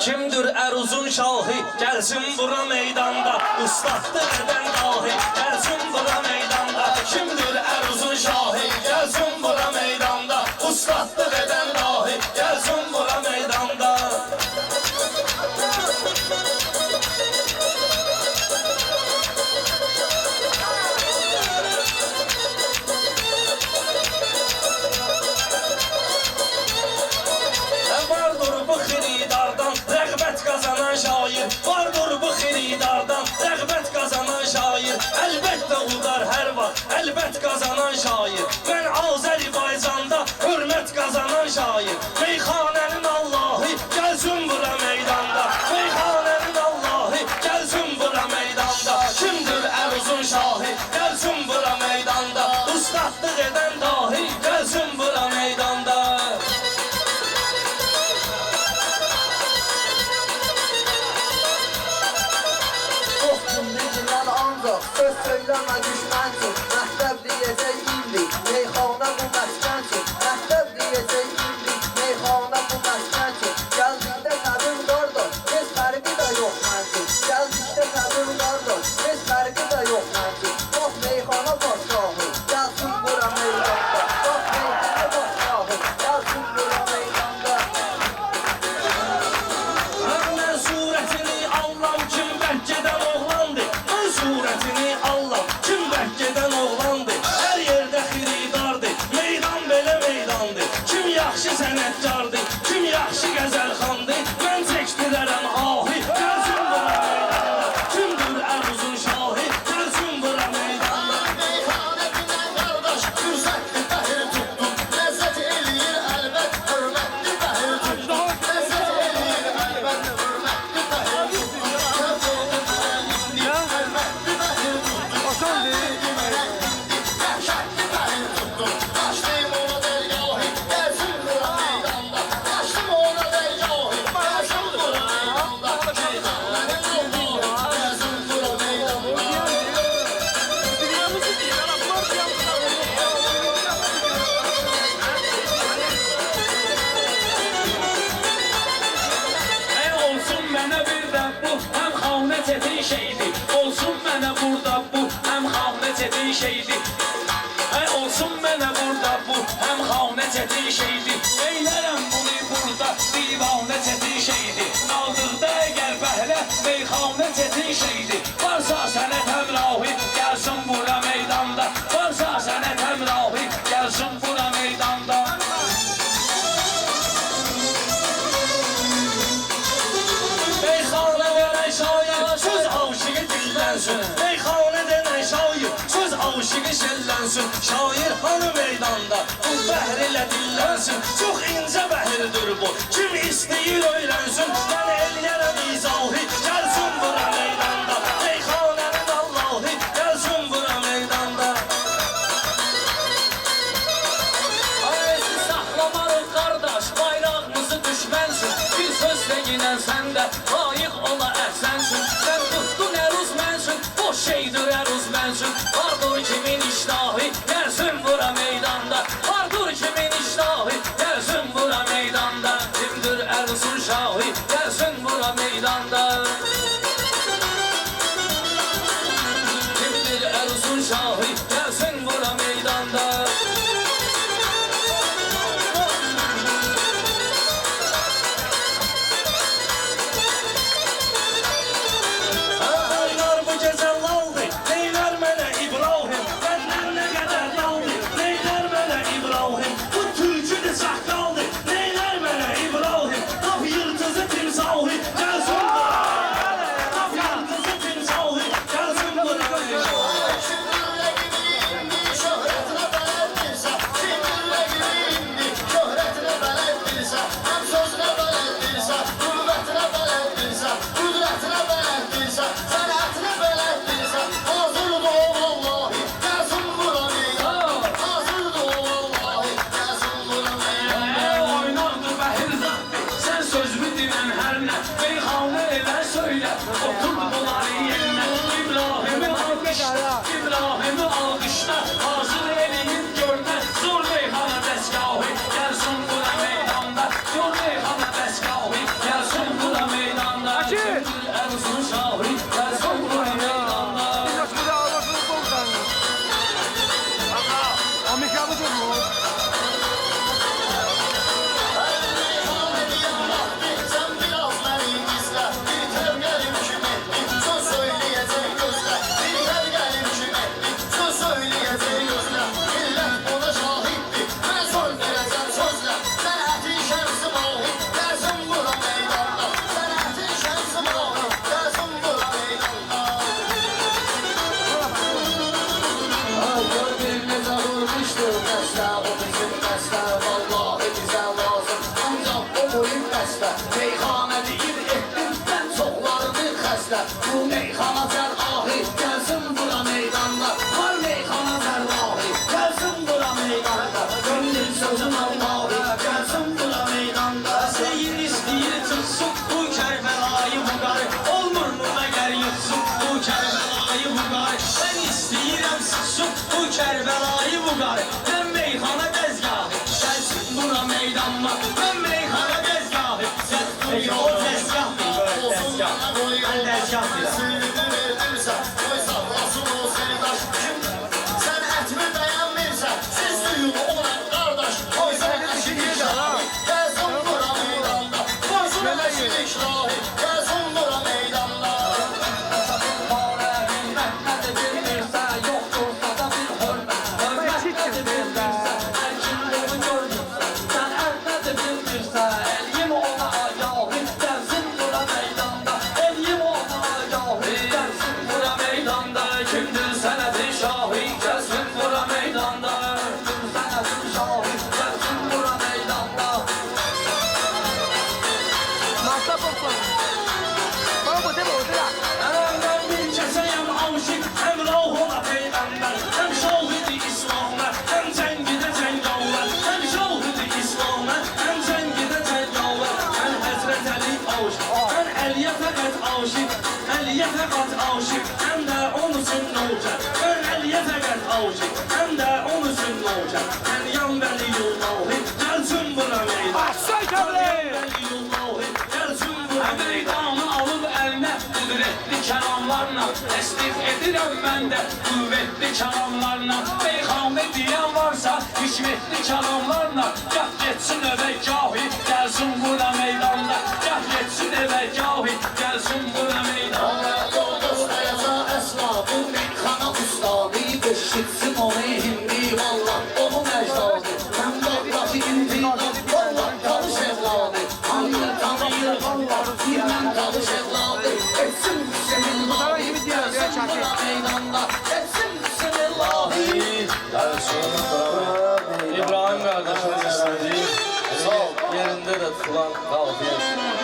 Kimdir Əruzun şahı, gəlsin bura meydanda. Ustaddır edən dahi, gəlsin bura meydanda. Kimdir Əruzun şahı, gəlsin bura meydanda. Ustaddır edən dahi, gəlsin bura meydanda. Vardır bu xiridardan rəğbət qazanan şair. Vardır bu xiridardan rəğbət qazanan şair. Əlbəttə udar hər vaxt, əlbət qazanan şair. Mən Azərbaycanda hörmət qazanan şair. Meyxanənin Allahı gəlsin bura meydanda. Meyxanənin Allahı gəlsin bura meydanda. Kimdir Əruzun şahı, gəlsin bura meydanda. Ustadlıq edən dahi, gəlsin bura meydanda. Söz söyleme düşmensin, məktəb diyecek illik, meyxana bu məskənsin. Məktəb diyecek illik, meyxana bu məskənsin. Gəldikdə qəbul qardaş, heç fərqi də yox mənsin. Gəldikdə qəbul qardaş, heç fərqi də yox mənsin. Bax meyxana başşahı, gəlsin bura meydanda. Bax meyxana başşahı, gəlsin bura meydanda. Mən surətini Allahım kim Bəkkidən oğlandır. Mən surətini Allahım kim Bəkkidən oğlandır. Hər yerdə xiridardır, meydan belə meydandır. Kim yaxşı sənətkardır, kim yaxşı qəzəlxandır. Mən çəkdirərəm ahi, gəlsin bura meydanda. Kimdir Əruzun şahı, gəlsin bura meydanda. Meyxanətindən qardaş, fürsətli bəhir tutdum. Ləzzət eləyir əlbət, hörmətli bəhir tutdum. Ləzzət eləyir əlbət, hörmətli bəhir tutdum. Sövcədə mənənlikli, hörmətli bəhir tutdum. Dəhşətli bəhir tutdum. Qaçdım ona dərgahı, gəlsin bura meydanda. Qaçdım ona dərgahı, gəlsin bura meydanda. Meyxanənin Allahı, gəlsin bura meydanda. Olsun mənə bir də bu, həm xanə çetin şeydir. Olsun mənə burada bu, həm xanə çetin şeydir. Olsun mənə burada bu, həm xanə çetin şeydir. Eylərəm bunu burada, divanə çetin şeydir. Qaldıqda əgər bəhrə, meyxanə çetin şeydir. Varsa sənət həmrahı, gəlsin bura meydanda. Varsa sənət həmrahı, gəlsin bura meydanda. Meyxana denən şair, söz aşığı dillənsin. Meyxana denən şair, söz aşığı şəllənsin. Şair hanı meydanda, bu bəhr ilə dillənsin. Çox incə bəhirdir bu, kim istəyir öyrənsin. Mən eləyərəm izahı, gəlsin bura meydanda. Meyxanənin Allahı, gəlsin bura meydanda. Siz saxlamarıq qardaş, bayrağımızı düşmənsin. Bir sözlə ginən səndə layiq ola əhsənsin. Sən tutdun Əruz mənsin, boş şeydir Əruz mənsin. Vardır kimin iştahı, gəlsin bura meydanda. Vardır kimin iştahı, gəlsin bura meydanda. Kimdir Əruzun şahı, gəlsin bu qarı Mən meyxana dəzgahı Gəlsin bura meydanma Mən meyxana dəzgahı Sən o dəzgah Mən dəzgah Sen etmi beğenmirsen siz duyun ona kardeş Koysan eşini şahi Gelsin bura meydanda Koysun eşini şahi Gelsin bura meydanda Manevi Mehmet'e bilmirsən, yoxdursa da bir hörmət. Hörmətlə de bilmirsən, ərkinliğini görmürsən. Sən ərnədə bilmirsən, eləyim ona agahı. Gəlsin bura meydanda, eləyim ona agahı. Gəlsin bura meydanda, kimdir sənətin şahı. Gəlsin bura meydanda, kimdir sənətin şahı. Gəlsin bura meydanda. Masa popcorn. Vamos botar outra. Mən bir kəsəyəm aşıq Həm ruhuna peyğəmbər Həm şahidi İslamə Həm cəngidə cəngavər Həm şahidi İslamə Həm cəngidə cəngavər Mən Həzrət Əli aşıq Mən Əliyə fəqət aşıq Əliyə fəqət aşıq Həm də onun üçün nökər Mən Əliyə fəqət aşıq Həm də onun üçün nökər Mən yan Vəliyullahi Gəlsin bura meydan Aslan kabli. Vəliyullahi Gəlsin bura meydanı alıb əlinə Qüdrətli kəlamlarla təsdiq edirəm mən də Qüvvətli kəlamlarla Meyxanə deyən varsa hikmətli kəlamlarla Gah getsin əvəgahı Gəlsin bura meydanda Gah getsin əvəgahı Gəlsin bura meydanda Yoldaş dayaza əsla bu meyxana ustadı Beşitsin onu hindi valla onu məcdadı Mən vallahi indi valla talış evladı Anlı tanıyır valla bilmem talış evladı Etsin bismillahi gelsin bura meydanda Etsin bismillahi İbrahim kardeşimiz istedi. Sağ ol. Yerinde de tutulan kalkıyor.